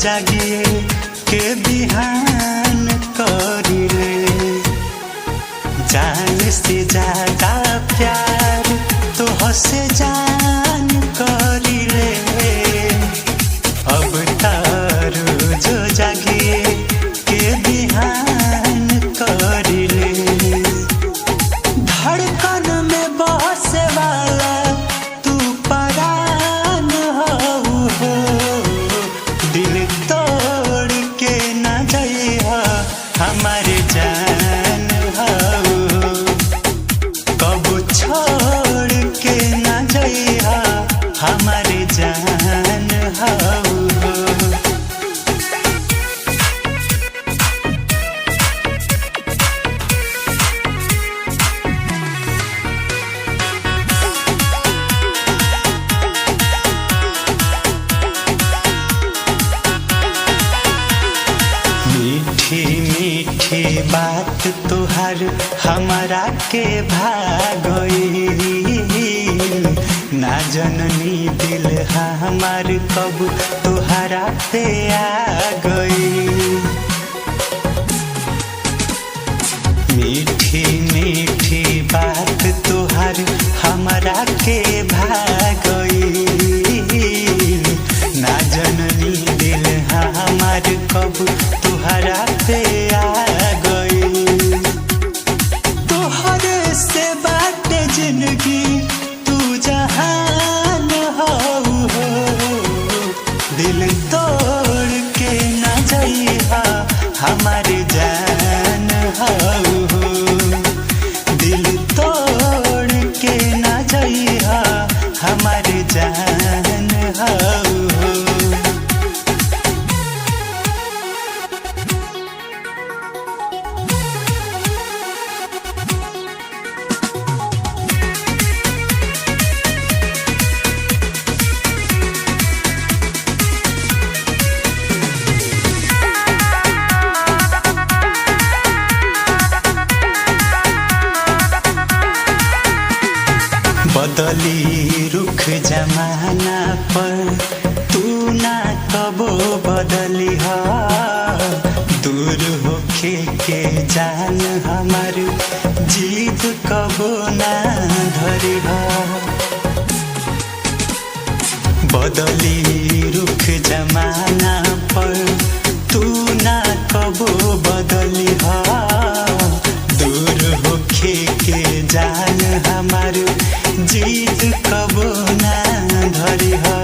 जागिए के बिहान करिले। जान से ज्यादा प्यार तो हसे जान करिले। अब तारो जो जागिए के बिहान करिले। धड़कन में बसे वाला तू परान हो। दिल तोड़ के न जइहा हमारे जान हो। कब छोड़ के न जइहा हमारे जान हो। मीठी मीठी बात तुहार हमारा के भागई। ना जननी दिल हमार कब तुहारा पे आ गई। मीठी मीठी बात तुहार हमारा के भागई। ना जननी दिल हमार कब तुहरा पे आ गई। तुहरे से बात जिंदगी तू जहान हो। दिल तोड़ के न जइहा हमारे जान हो। दिल तोड़ के न जइहा हमारे जान हो। बदली रुख जमाना पर तू ना कबो बदली हा। दूर होके के जान हमार जीत कबो ना धरी हा। बदली रुख जमाना पर तू ना कबो बदली हा। दूर होके के जान हमार जीत कबो ना धरी हा।